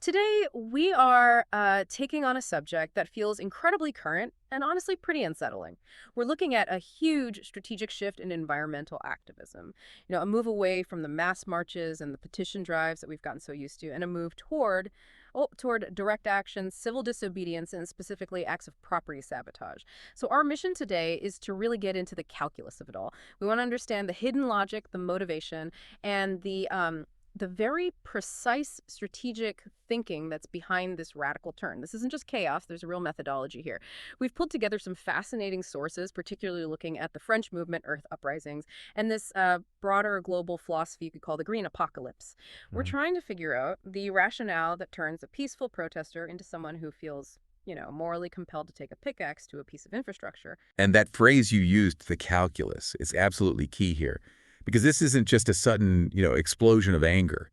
Today, we are taking on a subject that feels incredibly current and honestly pretty unsettling. We're looking at a huge strategic shift in environmental activism. A move away from the mass marches and the petition drives that we've gotten so used to, and a move toward direct action, civil disobedience, and specifically acts of property sabotage. So our mission today is to really get into the calculus of it all. We want to understand the hidden logic, the motivation, and the very precise strategic thinking that's behind this radical turn. This isn't just chaos, there's a real methodology here. We've pulled together some fascinating sources, particularly looking at the French movement, Earth uprisings, and this broader global philosophy you could call the Green Apocalypse. We're Mhm. trying to figure out the rationale that turns a peaceful protester into someone who feels, morally compelled to take a pickaxe to a piece of infrastructure. And that phrase you used, the calculus, is absolutely key here. Because this isn't just a sudden, explosion of anger.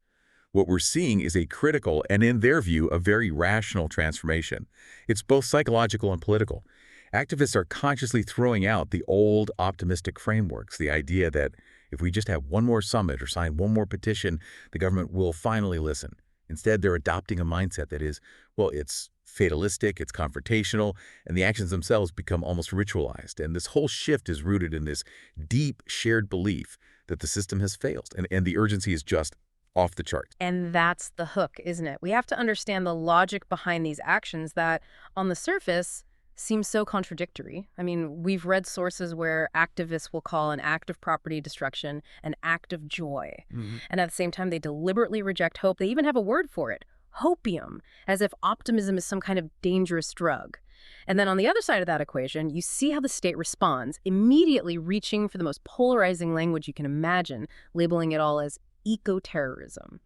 What we're seeing is a critical and, in their view, a very rational transformation. It's both psychological and political. Activists are consciously throwing out the old optimistic frameworks, the idea that if we just have one more summit or sign one more petition, the government will finally listen. Instead, they're adopting a mindset that is, well, it's fatalistic, it's confrontational, and the actions themselves become almost ritualized. And this whole shift is rooted in this deep shared belief that the system has failed, and the urgency is just off the chart. And that's the hook, isn't it? We have to understand the logic behind these actions that, on the surface, seem so contradictory. I mean, we've read sources where activists will call an act of property destruction an act of joy. Mhm. And at the same time, they deliberately reject hope. They even have a word for it, hopium, as if optimism is some kind of dangerous drug. And then on the other side of that equation, you see how the state responds, immediately reaching for the most polarizing language you can imagine, labeling it all as eco-terrorism.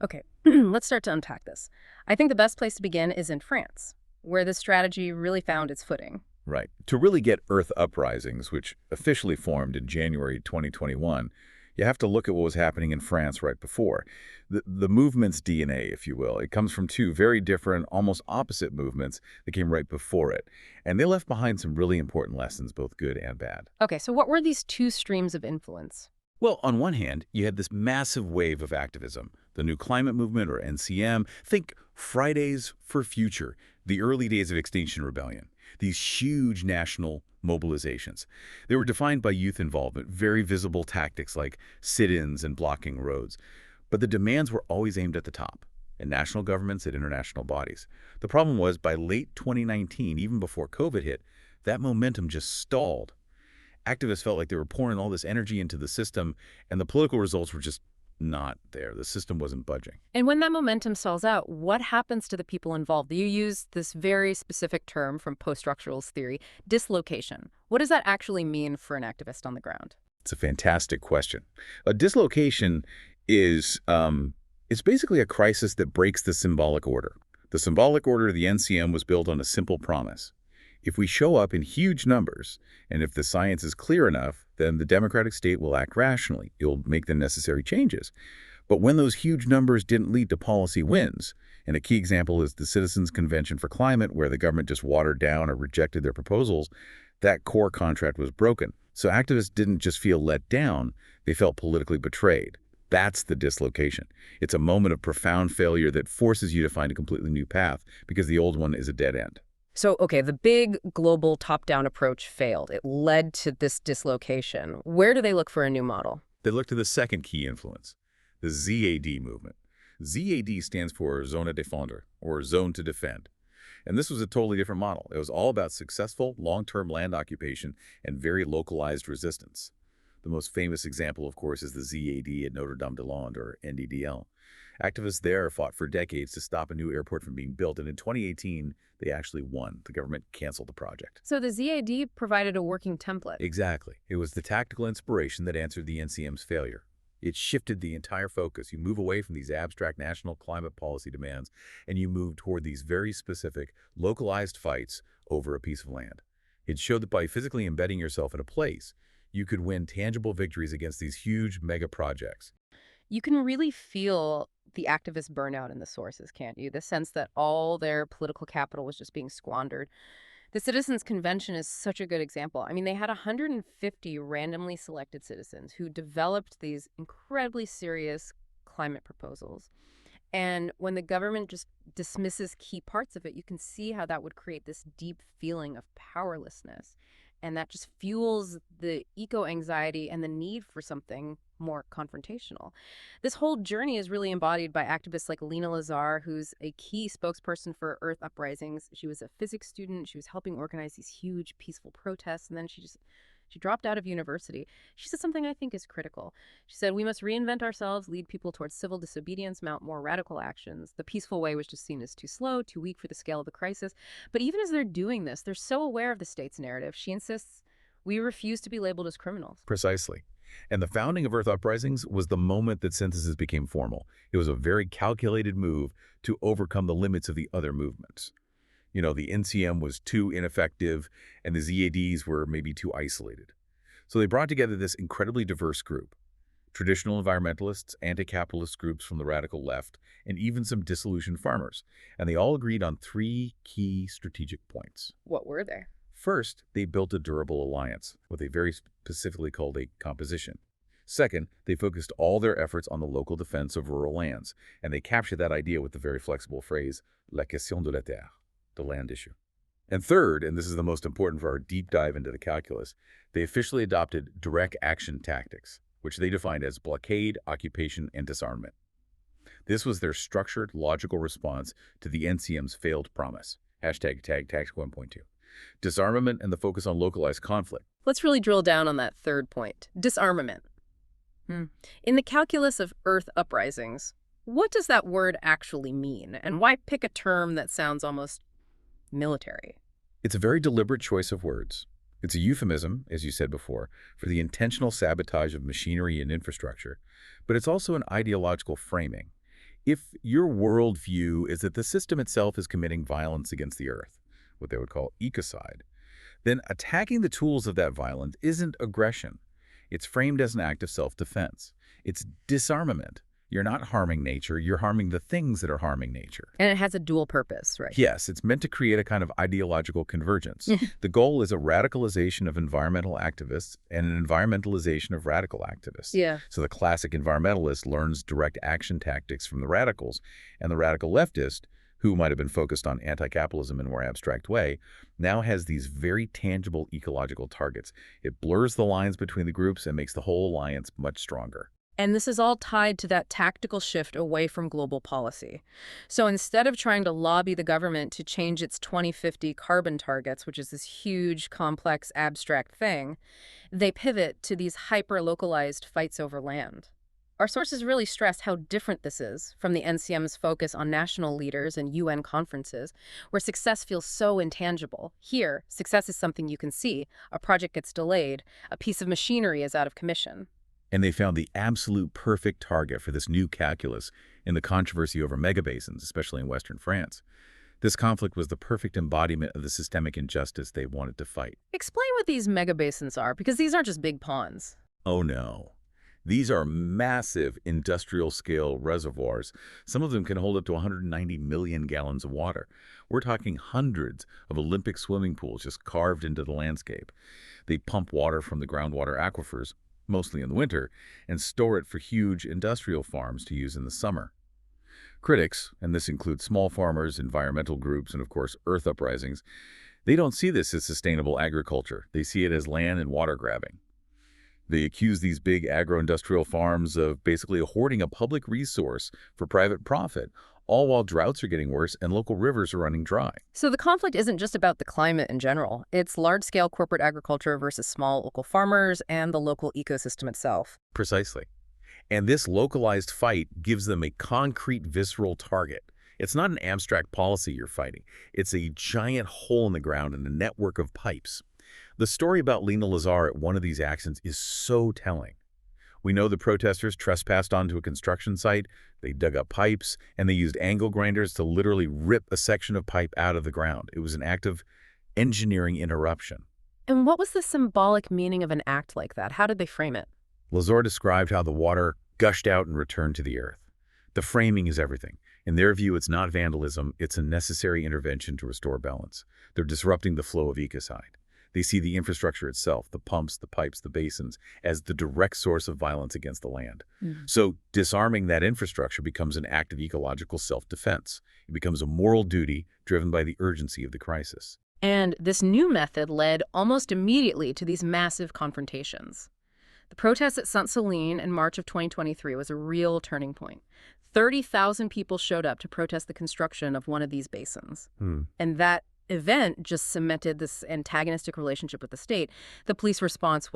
Okay, let's start to unpack this. I think the best place to begin is in France, where this strategy really found its footing. Right. To really get Earth uprisings, which officially formed in January 2021, you have to look at what was happening in France right before. The movement's DNA, if you will, it comes from two very different, almost opposite movements that came right before it. And they left behind some really important lessons, both good and bad. Okay, so what were these two streams of influence? Well, on one hand, you had this massive wave of activism, the new climate movement, or NCM. Think Fridays for Future, the early days of Extinction Rebellion. These huge national mobilizations. They were defined by youth involvement, very visible tactics like sit-ins and blocking roads. But the demands were always aimed at the top, at national governments, at international bodies. The problem was, by late 2019, even before COVID hit, that momentum just stalled. Activists felt like they were pouring all this energy into the system, and the political results were just not there. The system wasn't budging. And when that momentum stalls out, what happens to the people involved? You use this very specific term from post-structuralist theory, dislocation. What does that actually mean for an activist on the ground? It's a fantastic question. A dislocation is basically a crisis that breaks the symbolic order. The symbolic order of the NCM was built on a simple promise. If we show up in huge numbers, and if the science is clear enough, then the democratic state will act rationally. It will make the necessary changes. But when those huge numbers didn't lead to policy wins, and a key example is the Citizens Convention for Climate, where the government just watered down or rejected their proposals, that core contract was broken. So activists didn't just feel let down, they felt politically betrayed. That's the dislocation. It's a moment of profound failure that forces you to find a completely new path because the old one is a dead end. So, okay, the big global top-down approach failed. It led to this dislocation. Where do they look for a new model? They look to the second key influence, the ZAD movement. ZAD stands for Zone à Défendre, or Zone to Defend. And this was a totally different model. It was all about successful, long-term land occupation and very localized resistance. The most famous example, of course, is the ZAD at Notre-Dame-des-Landes, or NDDL. Activists there fought for decades to stop a new airport from being built, and in 2018, they actually won. The government canceled the project. So the ZAD provided a working template. Exactly. It was the tactical inspiration that answered the NCM's failure. It shifted the entire focus. You move away from these abstract national climate policy demands, and you move toward these very specific, localized fights over a piece of land. It showed that by physically embedding yourself in a place, you could win tangible victories against these huge mega projects. You can really feel the activist burnout in the sources, can't you? The sense that all their political capital was just being squandered. The Citizens Convention is such a good example. I mean, they had 150 randomly selected citizens who developed these incredibly serious climate proposals. And when the government just dismisses key parts of it, you can see how that would create this deep feeling of powerlessness. And that just fuels the eco-anxiety and the need for something more confrontational. This whole journey is really embodied by activists like Lena Lazar, who's a key spokesperson for Earth uprisings. She was a physics student. She was helping organize these huge peaceful protests, and then she dropped out of university. She said something I think is critical. She said, "We must reinvent ourselves, lead people towards civil disobedience, mount more radical actions. The peaceful way was just seen as too slow, too weak for the scale of the crisis. But even as they're doing this, they're so aware of the state's narrative. She insists we refuse to be labeled as criminals." Precisely. And the founding of Earth Uprisings was the moment that synthesis became formal. It was a very calculated move to overcome the limits of the other movements. The NCM was too ineffective, and the ZADs were maybe too isolated. So they brought together this incredibly diverse group: traditional environmentalists, anti-capitalist groups from the radical left, and even some disillusioned farmers. And they all agreed on 3 key strategic points. What were they? First, they built a durable alliance, what they very specifically called a composition. Second, they focused all their efforts on the local defense of rural lands, and they captured that idea with the very flexible phrase, la question de la terre, the land issue. And third, and this is the most important for our deep dive into the calculus, they officially adopted direct action tactics, which they defined as blockade, occupation, and disarmament. This was their structured, logical response to the NCM's failed promise. Hashtag tactic 1.2. Disarmament and the focus on localized conflict. Let's really drill down on that third point, disarmament. In the calculus of Earth uprisings, what does that word actually mean? And why pick a term that sounds almost military? It's a very deliberate choice of words. It's a euphemism, as you said before, for the intentional sabotage of machinery and infrastructure, but it's also an ideological framing. If your worldview is that the system itself is committing violence against the Earth, what they would call ecocide, then attacking the tools of that violence isn't aggression. It's framed as an act of self-defense. It's disarmament. You're not harming nature, you're harming the things that are harming nature. And it has a dual purpose, right? Yes, it's meant to create a kind of ideological convergence. The goal is a radicalization of environmental activists and an environmentalization of radical activists. Yeah. So the classic environmentalist learns direct action tactics from the radicals, and the radical leftist, who might have been focused on anti-capitalism in a more abstract way, now has these very tangible ecological targets. It blurs the lines between the groups and makes the whole alliance much stronger. And this is all tied to that tactical shift away from global policy. So instead of trying to lobby the government to change its 2050 carbon targets, which is this huge, complex, abstract thing, they pivot to these hyper-localized fights over land. Our sources really stress how different this is from the NCM's focus on national leaders and UN conferences, where success feels so intangible. Here, success is something you can see. A project gets delayed. A piece of machinery is out of commission. And they found the absolute perfect target for this new calculus in the controversy over megabasins, especially in Western France. This conflict was the perfect embodiment of the systemic injustice they wanted to fight. Explain what these megabasins are, because these aren't just big ponds. Oh no. These are massive industrial-scale reservoirs. Some of them can hold up to 190 million gallons of water. We're talking hundreds of Olympic swimming pools just carved into the landscape. They pump water from the groundwater aquifers, mostly in the winter, and store it for huge industrial farms to use in the summer. Critics, and this includes small farmers, environmental groups, and of course Earth uprisings, they don't see this as sustainable agriculture. They see it as land and water grabbing. They accuse these big agro-industrial farms of basically hoarding a public resource for private profit, all while droughts are getting worse and local rivers are running dry. So the conflict isn't just about the climate in general. It's large-scale corporate agriculture versus small local farmers and the local ecosystem itself. Precisely. And this localized fight gives them a concrete, visceral target. It's not an abstract policy you're fighting. It's a giant hole in the ground and a network of pipes. The story about Lena Lazar at one of these actions is so telling. We know the protesters trespassed onto a construction site, they dug up pipes, and they used angle grinders to literally rip a section of pipe out of the ground. It was an act of engineering interruption. And what was the symbolic meaning of an act like that? How did they frame it? Lazar described how the water gushed out and returned to the earth. The framing is everything. In their view, it's not vandalism, it's a necessary intervention to restore balance. They're disrupting the flow of ecocide. They see the infrastructure itself, the pumps, the pipes, the basins, as the direct source of violence against the land. So disarming that infrastructure becomes an act of ecological self-defense. It becomes a moral duty driven by the urgency of the crisis. And this new method led almost immediately to these massive confrontations. The protests at Sainte-Soline in March of 2023 was a real turning point. 30,000 people showed up to protest the construction of one of these basins. And that event just cemented this antagonistic relationship with the state. The police response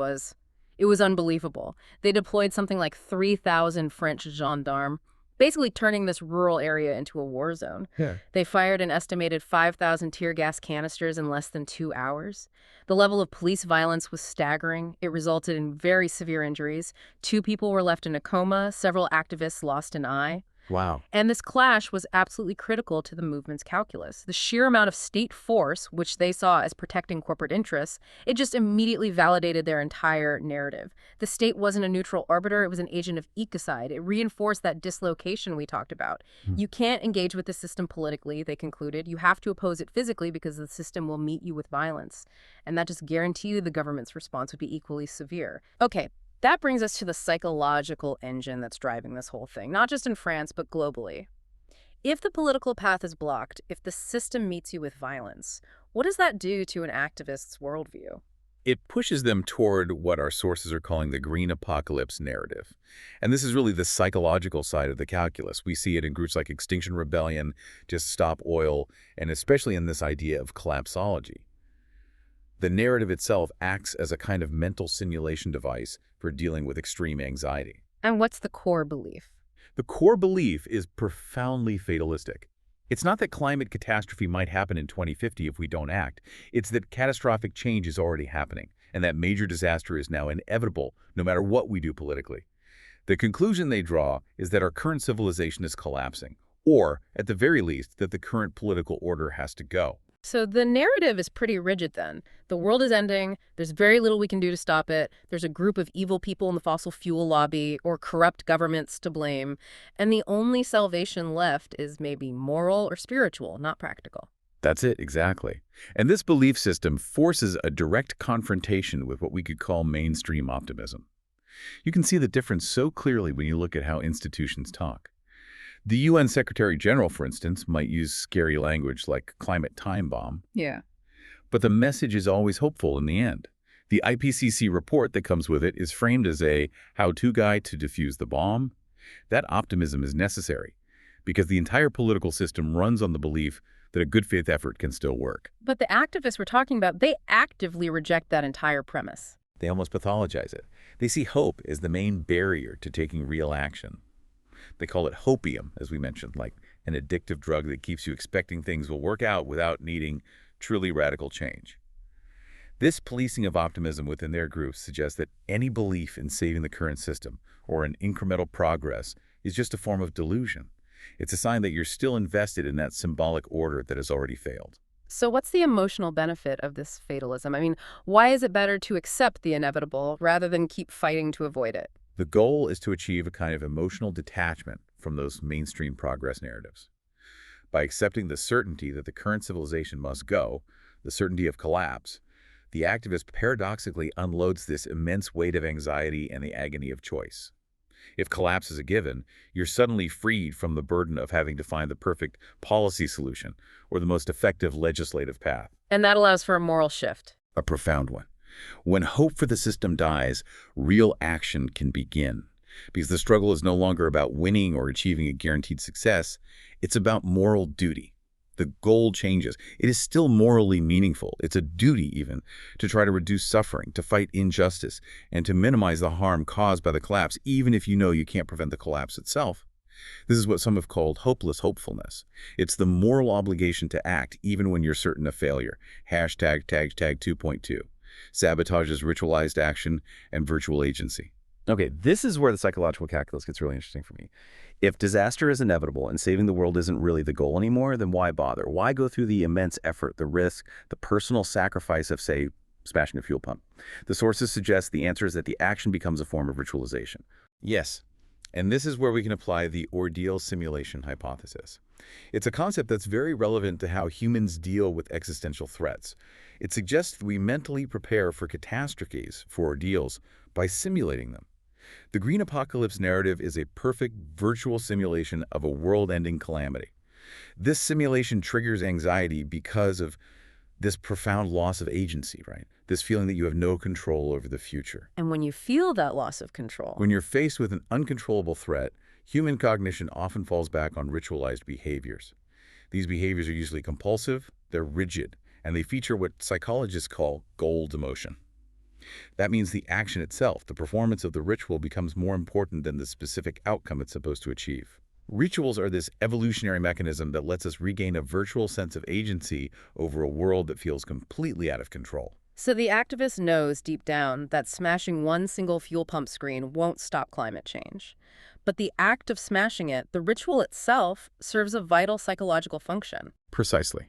it was unbelievable. They deployed something like 3,000 French gendarmes, basically turning this rural area into a war zone. Yeah. They fired an estimated 5,000 tear gas canisters in less than 2 hours. The level of police violence was staggering. It resulted in very severe injuries. 2 people were left in a coma. Several activists lost an eye. Wow. And this clash was absolutely critical to the movement's calculus. The sheer amount of state force, which they saw as protecting corporate interests, it just immediately validated their entire narrative. The state wasn't a neutral arbiter, it was an agent of ecocide. It reinforced that dislocation we talked about. You can't engage with the system politically, they concluded. You have to oppose it physically because the system will meet you with violence. And that just guaranteed the government's response would be equally severe. Okay. That brings us to the psychological engine that's driving this whole thing, not just in France, but globally. If the political path is blocked, if the system meets you with violence, what does that do to an activist's worldview? It pushes them toward what our sources are calling the green apocalypse narrative. And this is really the psychological side of the calculus. We see it in groups like Extinction Rebellion, Just Stop Oil, and especially in this idea of collapsology. The narrative itself acts as a kind of mental simulation device for dealing with extreme anxiety. And what's the core belief? The core belief is profoundly fatalistic. It's not that climate catastrophe might happen in 2050 if we don't act. It's that catastrophic change is already happening, and that major disaster is now inevitable no matter what we do politically. The conclusion they draw is that our current civilization is collapsing, or, at the very least, that the current political order has to go. So the narrative is pretty rigid then. The world is ending, there's very little we can do to stop it, there's a group of evil people in the fossil fuel lobby or corrupt governments to blame, and the only salvation left is maybe moral or spiritual, not practical. That's it, exactly. And this belief system forces a direct confrontation with what we could call mainstream optimism. You can see the difference so clearly when you look at how institutions talk. The UN Secretary General, for instance, might use scary language like climate time bomb. Yeah. But the message is always hopeful in the end. The IPCC report that comes with it is framed as a how-to guide to defuse the bomb. That optimism is necessary because the entire political system runs on the belief that a good faith effort can still work. But the activists we're talking about, they actively reject that entire premise. They almost pathologize it. They see hope as the main barrier to taking real action. They call it hopium, as we mentioned, like an addictive drug that keeps you expecting things will work out without needing truly radical change. This policing of optimism within their groups suggests that any belief in saving the current system or in incremental progress is just a form of delusion. It's a sign that you're still invested in that symbolic order that has already failed. So what's the emotional benefit of this fatalism? I mean, why is it better to accept the inevitable rather than keep fighting to avoid it? The goal is to achieve a kind of emotional detachment from those mainstream progress narratives. By accepting the certainty that the current civilization must go, the certainty of collapse, the activist paradoxically unloads this immense weight of anxiety and the agony of choice. If collapse is a given, you're suddenly freed from the burden of having to find the perfect policy solution or the most effective legislative path. And that allows for a moral shift. A profound one. When hope for the system dies, real action can begin. Because the struggle is no longer about winning or achieving a guaranteed success, it's about moral duty. The goal changes. It is still morally meaningful. It's a duty, even, to try to reduce suffering, to fight injustice, and to minimize the harm caused by the collapse, even if you know you can't prevent the collapse itself. This is what some have called hopeless hopefulness. It's the moral obligation to act, even when you're certain of failure. Hashtag 2.2. Sabotage's ritualized action and virtual agency. Okay, this is where the psychological calculus gets really interesting for me. If disaster is inevitable and saving the world isn't really the goal anymore, then why bother? Why go through the immense effort, the risk, the personal sacrifice of, say, smashing a fuel pump? The sources suggest the answer is that the action becomes a form of ritualization. Yes, And this is where we can apply the ordeal simulation hypothesis. It's a concept that's very relevant to how humans deal with existential threats. It suggests we mentally prepare for catastrophes, for ordeals, by simulating them. The green apocalypse narrative is a perfect virtual simulation of a world-ending calamity. This simulation triggers anxiety because of this profound loss of agency, right? This feeling that you have no control over the future. And when you feel that loss of control, When you're faced with an uncontrollable threat, human cognition often falls back on ritualized behaviors. These behaviors are usually compulsive, they're rigid, and they feature what psychologists call goal demotion. That means the action itself, the performance of the ritual, becomes more important than the specific outcome it's supposed to achieve. Rituals are this evolutionary mechanism that lets us regain a virtual sense of agency over a world that feels completely out of control. so the activist knows deep down that smashing one single fuel pump screen won't stop climate change. But the act of smashing it, the ritual itself, serves a vital psychological function. Precisely.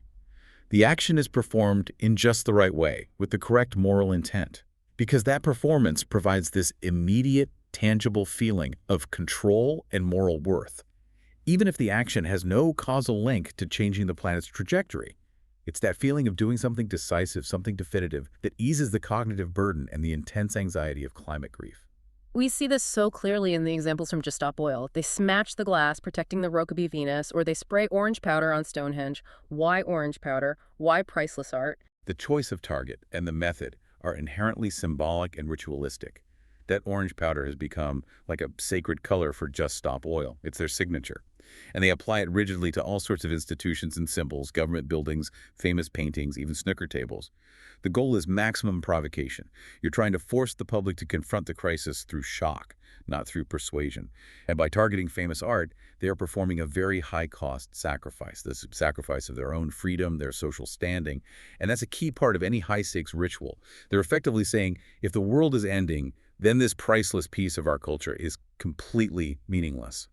The action is performed in just the right way, with the correct moral intent, because that performance provides this immediate, tangible feeling of control and moral worth, even if the action has no causal link to changing the planet's trajectory. It's that feeling of doing something decisive, something definitive, that eases the cognitive burden and the intense anxiety of climate grief. We see this so clearly in the examples from Just Stop Oil. They smash the glass, protecting the Rokeby Venus, or they spray orange powder on Stonehenge. Why orange powder? Why priceless art? The choice of target and the method are inherently symbolic and ritualistic. That orange powder has become like a sacred color for Just Stop Oil. It's their signature. And they apply it rigidly to all sorts of institutions and symbols, government buildings, famous paintings, even snooker tables. The goal is maximum provocation. You're trying to force the public to confront the crisis through shock, not through persuasion. And by targeting famous art, they are performing a very high-cost sacrifice, the sacrifice of their own freedom, their social standing. And that's a key part of any high-stakes ritual. They're effectively saying, if the world is ending, then this priceless piece of our culture is completely meaningless.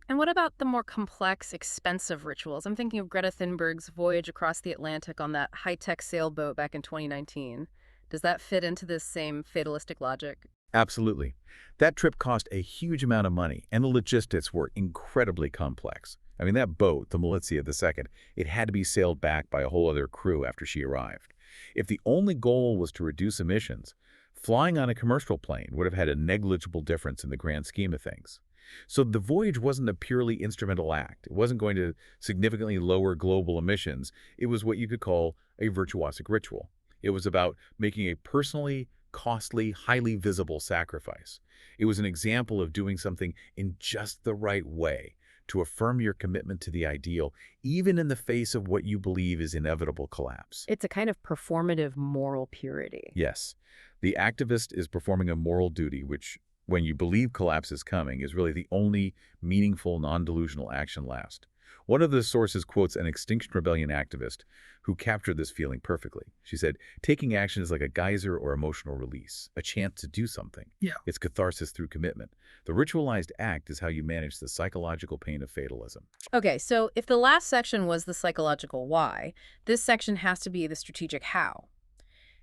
And what about the more complex, expensive rituals? I'm thinking of Greta Thunberg's voyage across the Atlantic on that high-tech sailboat back in 2019. Does that fit into this same fatalistic logic? Absolutely. That trip cost a huge amount of money, and the logistics were incredibly complex. I mean, that boat, the Militia II, it had to be sailed back by a whole other crew after she arrived. If the only goal was to reduce emissions, flying on a commercial plane would have had a negligible difference in the grand scheme of things. So the voyage wasn't a purely instrumental act. It wasn't going to significantly lower global emissions. It was what you could call a virtuosic ritual. It was about making a personally costly, highly visible sacrifice. It was an example of doing something in just the right way to affirm your commitment to the ideal, even in the face of what you believe is inevitable collapse. It's a kind of performative moral purity. Yes, the activist is performing a moral duty, which, when you believe collapse is coming, is really the only meaningful, non-delusional action left. One of the sources quotes an Extinction Rebellion activist who captured this feeling perfectly. She said, taking action is like a geyser or emotional release, a chance to do something. Yeah. It's catharsis through commitment. The ritualized act is how you manage the psychological pain of fatalism. Okay, so if the last section was the psychological why, this section has to be the strategic how.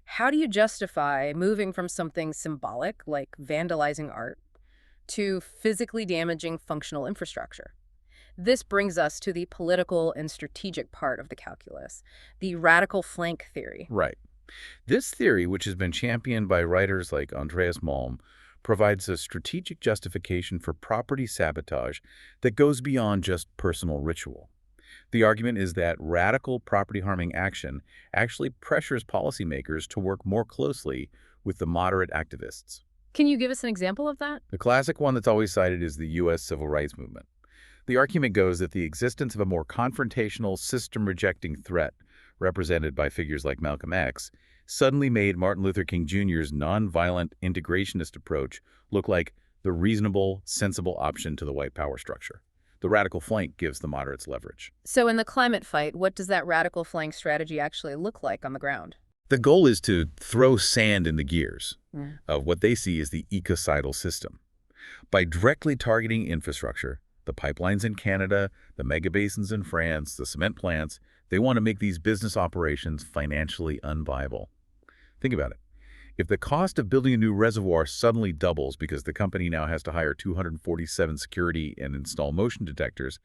How do you justify moving from something symbolic, like vandalizing art, to physically damaging functional infrastructure? This brings us to the political and strategic part of the calculus, the radical flank theory. Right. This theory, which has been championed by writers like Andreas Malm, provides a strategic justification for property sabotage that goes beyond just personal ritual. The argument is that radical property-harming action actually pressures policymakers to work more closely with the moderate activists. Can you give us an example of that? The classic one that's always cited is the U.S. civil rights movement. The argument goes that the existence of a more confrontational, system-rejecting threat, represented by figures like Malcolm X, suddenly made Martin Luther King Jr.'s nonviolent integrationist approach look like the reasonable, sensible option to the white power structure. The radical flank gives the moderates leverage. So in the climate fight, what does that radical flank strategy actually look like on the ground? The goal is to throw sand in the gears Mm. of what they see as the ecocidal system. By directly targeting infrastructure, the pipelines in Canada, the megabasins in France, the cement plants, they want to make these business operations financially unviable. Think about it. If the cost of building a new reservoir suddenly doubles because the company now has to hire 247 security and install motion detectors,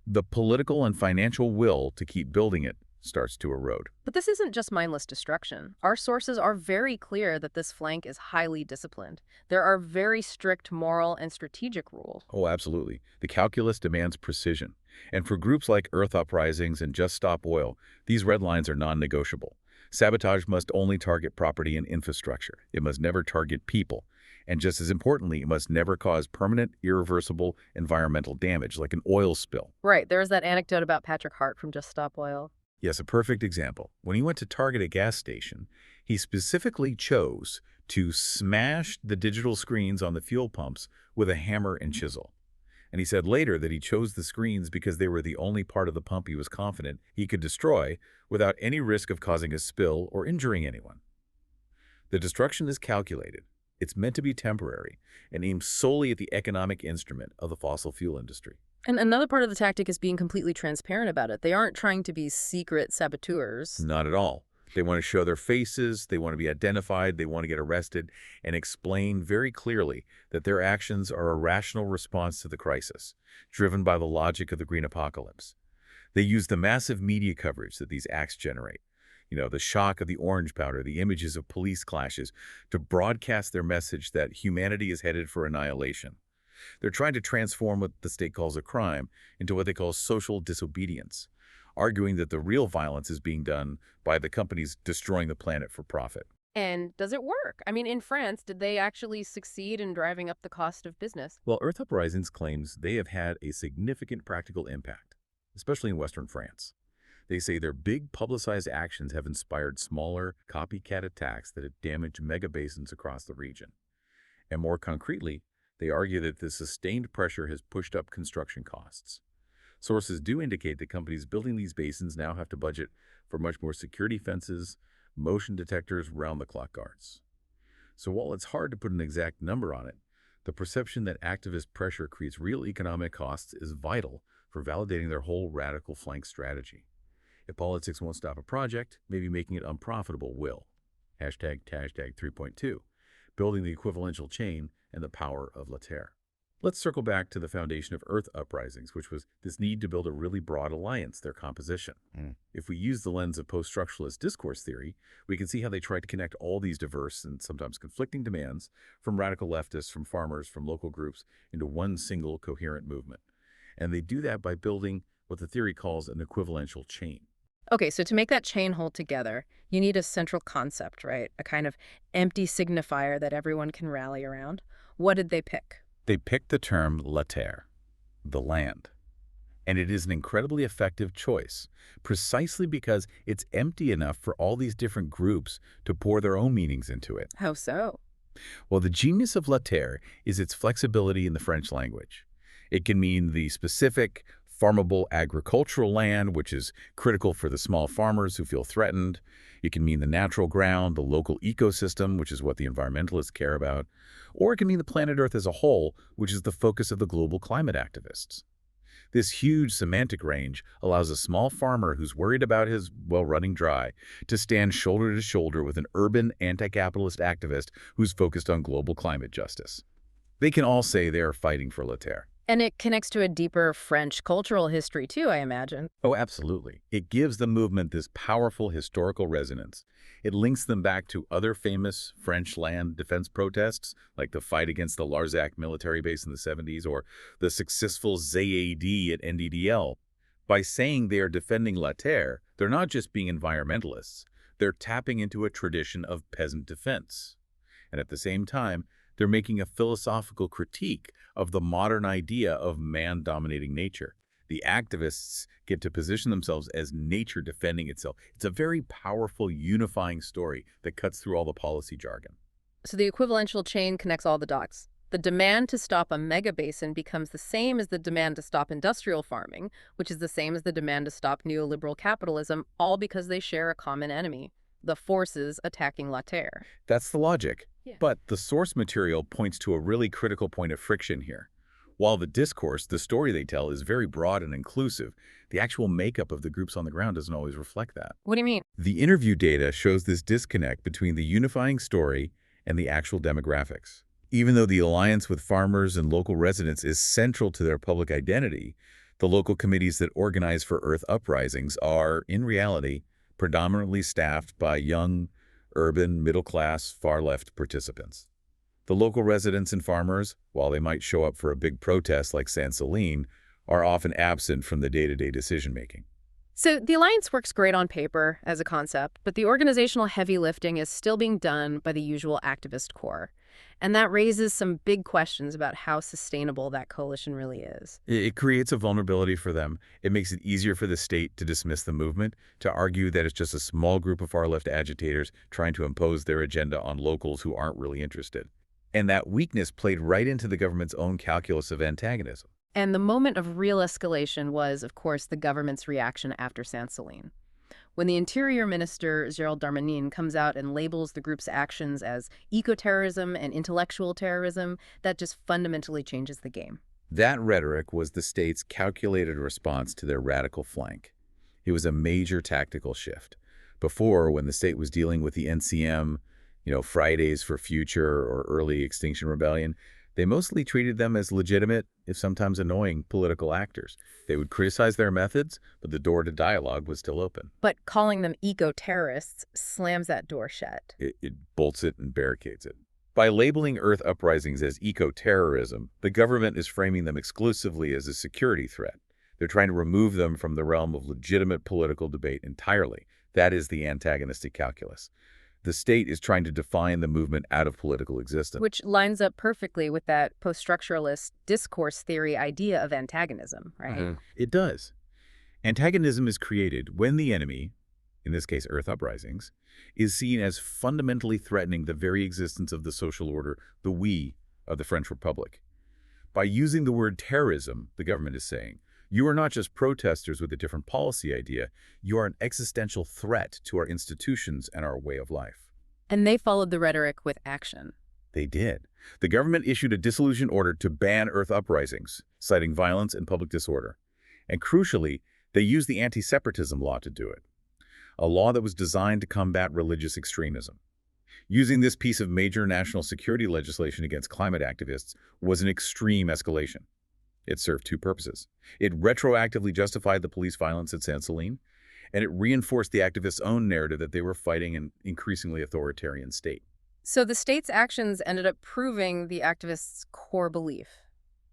the political and financial will to keep building it starts to erode. But this isn't just mindless destruction. Our sources are very clear that this flank is highly disciplined. There are very strict moral and strategic rules. Oh, absolutely. The calculus demands precision. And for groups like Earth Uprisings and Just Stop Oil, these red lines are non-negotiable. Sabotage must only target property and infrastructure. It must never target people. And just as importantly, it must never cause permanent, irreversible environmental damage, like an oil spill. Right, there's that anecdote about Patrick Hart from Just Stop Oil. Yes, a perfect example. When he went to target a gas station, he specifically chose to smash the digital screens on the fuel pumps with a hammer and chisel. And he said later that he chose the screens because they were the only part of the pump he was confident he could destroy without any risk of causing a spill or injuring anyone. The destruction is calculated. It's meant to be temporary and aimed solely at the economic instrument of the fossil fuel industry. And another part of the tactic is being completely transparent about it. They aren't trying to be secret saboteurs. Not at all. They want to show their faces, they want to be identified, they want to get arrested, and explain very clearly that their actions are a rational response to the crisis, driven by the logic of the green apocalypse. They use the massive media coverage that these acts generate, the shock of the orange powder, the images of police clashes, to broadcast their message that humanity is headed for annihilation. They're trying to transform what the state calls a crime into what they call social disobedience, arguing that the real violence is being done by the companies destroying the planet for profit. And does it work? I mean, in France, did they actually succeed in driving up the cost of business? Well, Earth Uprisings claims they have had a significant practical impact, especially in Western France. They say their big publicized actions have inspired smaller, copycat attacks that have damaged mega basins across the region. And more concretely, they argue that the sustained pressure has pushed up construction costs. Sources do indicate that companies building these basins now have to budget for much more security fences, motion detectors, round-the-clock guards. So while it's hard to put an exact number on it, the perception that activist pressure creates real economic costs is vital for validating their whole radical flank strategy. If politics won't stop a project, maybe making it unprofitable will. Hashtag 3.2, building the equivalential chain and the power of La Terre. Let's circle back to the foundation of Earth Uprisings, which was this need to build a really broad alliance, their composition. If we use the lens of post-structuralist discourse theory, we can see how they tried to connect all these diverse and sometimes conflicting demands from radical leftists, from farmers, from local groups into one single coherent movement. And they do that by building what the theory calls an equivalential chain. Okay, so to make that chain hold together, you need a central concept, right? A kind of empty signifier that everyone can rally around. What did they pick? They picked the term La Terre, the land. And it is an incredibly effective choice, precisely because it's empty enough for all these different groups to pour their own meanings into it. How so? Well, the genius of La Terre is its flexibility in the French language. It can mean the specific, farmable agricultural land, which is critical for the small farmers who feel threatened. It can mean the natural ground, the local ecosystem, which is what the environmentalists care about. Or it can mean the planet Earth as a whole, which is the focus of the global climate activists. This huge semantic range allows a small farmer who's worried about his well running dry to stand shoulder to shoulder with an urban anti-capitalist activist who's focused on global climate justice. They can all say they are fighting for La Terre. And it connects to a deeper French cultural history too, I imagine. Oh, absolutely. It gives the movement this powerful historical resonance. It links them back to other famous French land defense protests, like the fight against the Larzac military base in the 70s or the successful ZAD at NDDL. By saying they are defending La Terre, they're not just being environmentalists. They're tapping into a tradition of peasant defense. And at the same time, they're making a philosophical critique of the modern idea of man-dominating nature. The activists get to position themselves as nature defending itself. It's a very powerful, unifying story that cuts through all the policy jargon. So the equivalential chain connects all the dots. The demand to stop a megabasin becomes the same as the demand to stop industrial farming, which is the same as the demand to stop neoliberal capitalism, all because they share a common enemy, the forces attacking La Terre. That's the logic. Yeah. But the source material points to a really critical point of friction here. While the discourse, the story they tell, is very broad and inclusive, the actual makeup of the groups on the ground doesn't always reflect that. What do you mean? The interview data shows this disconnect between the unifying story and the actual demographics. Even though the alliance with farmers and local residents is central to their public identity, the local committees that organize for Earth uprisings are, in reality, predominantly staffed by young, urban, middle-class, far-left participants. The local residents and farmers, while they might show up for a big protest like San Celine, are often absent from the day-to-day decision-making. So the alliance works great on paper as a concept, but the organizational heavy lifting is still being done by the usual activist core. And that raises some big questions about how sustainable that coalition really is. It creates a vulnerability for them. It makes it easier for the state to dismiss the movement, to argue that it's just a small group of far-left agitators trying to impose their agenda on locals who aren't really interested. And that weakness played right into the government's own calculus of antagonism. And the moment of real escalation was, of course, the government's reaction after San Celine. When the Interior Minister, Gérald Darmanin, comes out and labels the group's actions as eco-terrorism and intellectual terrorism, that just fundamentally changes the game. That rhetoric was the state's calculated response to their radical flank. It was a major tactical shift. Before, when the state was dealing with the NCM, Fridays for Future or Early Extinction Rebellion, they mostly treated them as legitimate, if sometimes annoying, political actors. They would criticize their methods, but the door to dialogue was still open. But calling them eco-terrorists slams that door shut. It bolts it and barricades it. By labeling Earth uprisings as eco-terrorism, the government is framing them exclusively as a security threat. They're trying to remove them from the realm of legitimate political debate entirely. That is the antagonistic calculus. The state is trying to define the movement out of political existence. Which lines up perfectly with that post-structuralist discourse theory idea of antagonism, right? It does. Antagonism is created when the enemy, in this case Earth uprisings, is seen as fundamentally threatening the very existence of the social order, the we of the French Republic. By using the word terrorism, the government is saying, you are not just protesters with a different policy idea, you are an existential threat to our institutions and our way of life. And they followed the rhetoric with action. They did. The government issued a dissolution order to ban Earth uprisings, citing violence and public disorder. And crucially, they used the anti-separatism law to do it, a law that was designed to combat religious extremism. Using this piece of major national security legislation against climate activists was an extreme escalation. It served two purposes. It retroactively justified the police violence at San Celine, and it reinforced the activists' own narrative that they were fighting an increasingly authoritarian state. So the state's actions ended up proving the activists' core belief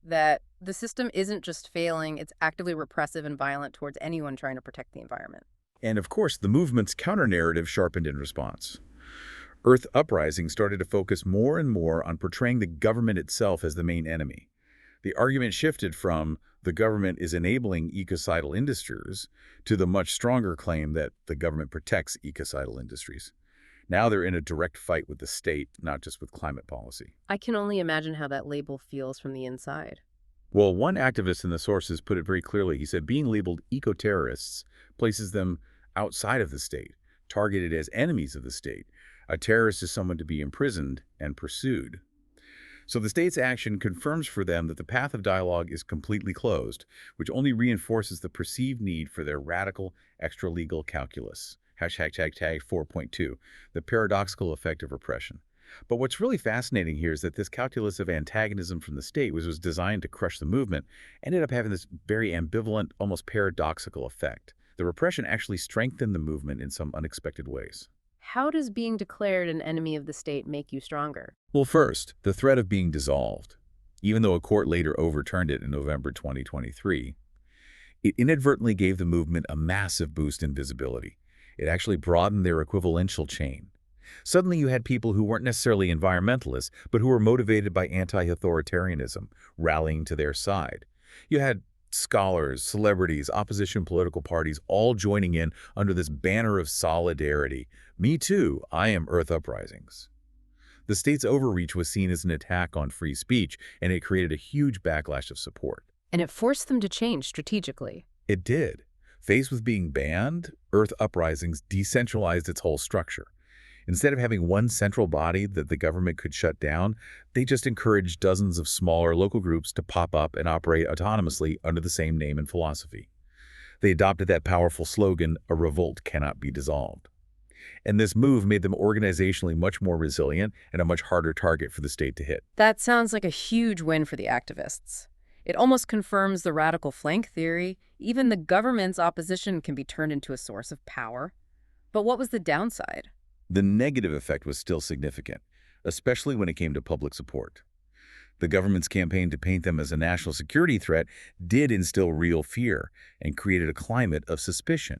that the system isn't just failing, it's actively repressive and violent towards anyone trying to protect the environment. And of course, the movement's counter-narrative sharpened in response. Earth uprising started to focus more and more on portraying the government itself as the main enemy. The argument shifted from the government is enabling ecocidal industries to the much stronger claim that the government protects ecocidal industries. Now they're in a direct fight with the state, not just with climate policy. I can only imagine how that label feels from the inside. Well, one activist in the sources put it very clearly. He said being labeled eco-terrorists places them outside of the state, targeted as enemies of the state. A terrorist is someone to be imprisoned and pursued. So the state's action confirms for them that the path of dialogue is completely closed, which only reinforces the perceived need for their radical extra-legal calculus. Hashtag 4.2, the paradoxical effect of repression. But what's really fascinating here is that this calculus of antagonism from the state, which was designed to crush the movement, ended up having this very ambivalent, almost paradoxical effect. The repression actually strengthened the movement in some unexpected ways. How does being declared an enemy of the state make you stronger? Well, first, the threat of being dissolved. Even though a court later overturned it in November 2023, it inadvertently gave the movement a massive boost in visibility. It actually broadened their equivalential chain. Suddenly you had people who weren't necessarily environmentalists, but who were motivated by anti-authoritarianism, rallying to their side. You had scholars, celebrities, opposition political parties all joining in under this banner of solidarity. Me too, I am Earth uprisings. The state's overreach was seen as an attack on free speech, and it created a huge backlash of support. And it forced them to change strategically. It did. Faced with being banned, Earth uprisings decentralized its whole structure. Instead of having one central body that the government could shut down, they just encouraged dozens of smaller local groups to pop up and operate autonomously under the same name and philosophy. They adopted that powerful slogan, "A revolt cannot be dissolved." And this move made them organizationally much more resilient and a much harder target for the state to hit. That sounds like a huge win for the activists. It almost confirms the radical flank theory. Even the government's opposition can be turned into a source of power. But what was the downside? The negative effect was still significant, especially when it came to public support. The government's campaign to paint them as a national security threat did instill real fear and created a climate of suspicion.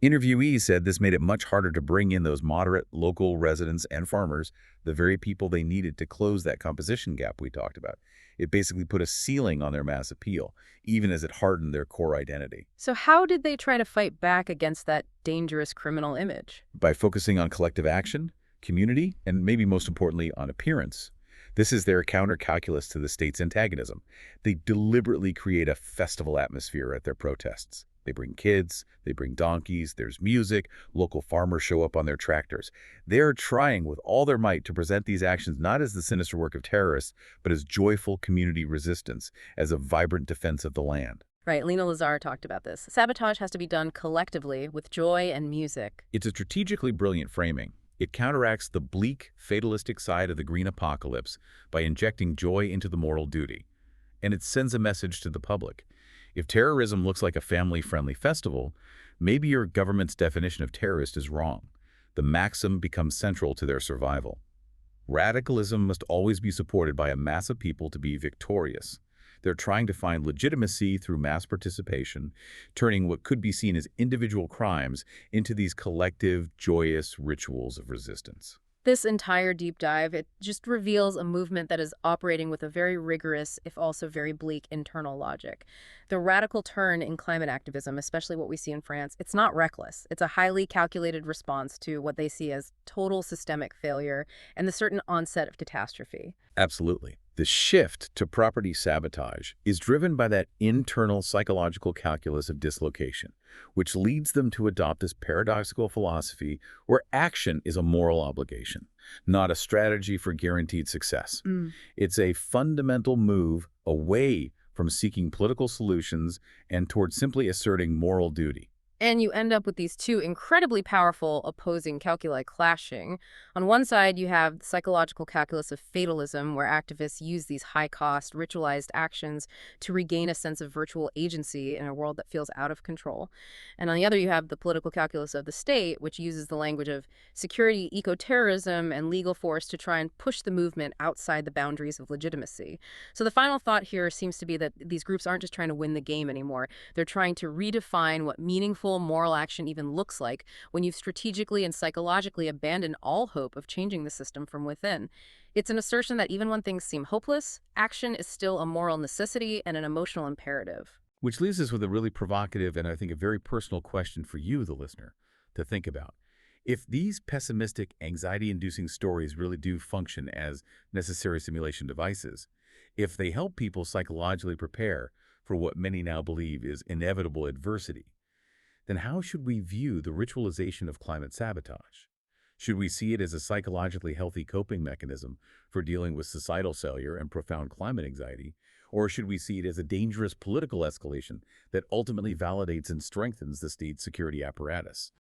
Interviewees said this made it much harder to bring in those moderate local residents and farmers, the very people they needed to close that composition gap we talked about. It basically put a ceiling on their mass appeal, even as it hardened their core identity. So how did they try to fight back against that dangerous criminal image? By focusing on collective action, community, and maybe most importantly on appearance. This is their counter-calculus to the state's antagonism. They deliberately create a festival atmosphere at their protests. They bring kids, they bring donkeys, there's music, local farmers show up on their tractors. They're trying with all their might to present these actions not as the sinister work of terrorists, but as joyful community resistance, as a vibrant defense of the land. Right, Lena Lazar talked about this. Sabotage has to be done collectively with joy and music. It's a strategically brilliant framing. It counteracts the bleak, fatalistic side of the green apocalypse by injecting joy into the moral duty. And it sends a message to the public. If terrorism looks like a family-friendly festival, maybe your government's definition of terrorist is wrong. The maxim becomes central to their survival. Radicalism must always be supported by a mass of people to be victorious. They're trying to find legitimacy through mass participation, turning what could be seen as individual crimes into these collective, joyous rituals of resistance. This entire deep dive, it just reveals a movement that is operating with a very rigorous, if also very bleak, internal logic. The radical turn in climate activism, especially what we see in France, it's not reckless. It's a highly calculated response to what they see as total systemic failure and the certain onset of catastrophe. Absolutely. The shift to property sabotage is driven by that internal psychological calculus of dislocation, which leads them to adopt this paradoxical philosophy where action is a moral obligation, not a strategy for guaranteed success. It's a fundamental move away from seeking political solutions and toward simply asserting moral duty. And you end up with these two incredibly powerful opposing calculi clashing. On one side, you have the psychological calculus of fatalism, where activists use these high-cost, ritualized actions to regain a sense of virtual agency in a world that feels out of control. And on the other, you have the political calculus of the state, which uses the language of security, eco-terrorism, and legal force to try and push the movement outside the boundaries of legitimacy. So the final thought here seems to be that these groups aren't just trying to win the game anymore. They're trying to redefine what meaningful moral action even looks like when you've strategically and psychologically abandoned all hope of changing the system from within. It's an assertion that even when things seem hopeless, action is still a moral necessity and an emotional imperative. Which leaves us with a really provocative and I think a very personal question for you, the listener, to think about. If these pessimistic, anxiety-inducing stories really do function as necessary simulation devices, if they help people psychologically prepare for what many now believe is inevitable adversity, then how should we view the ritualization of climate sabotage? Should we see it as a psychologically healthy coping mechanism for dealing with societal failure and profound climate anxiety? Or should we see it as a dangerous political escalation that ultimately validates and strengthens the state's security apparatus?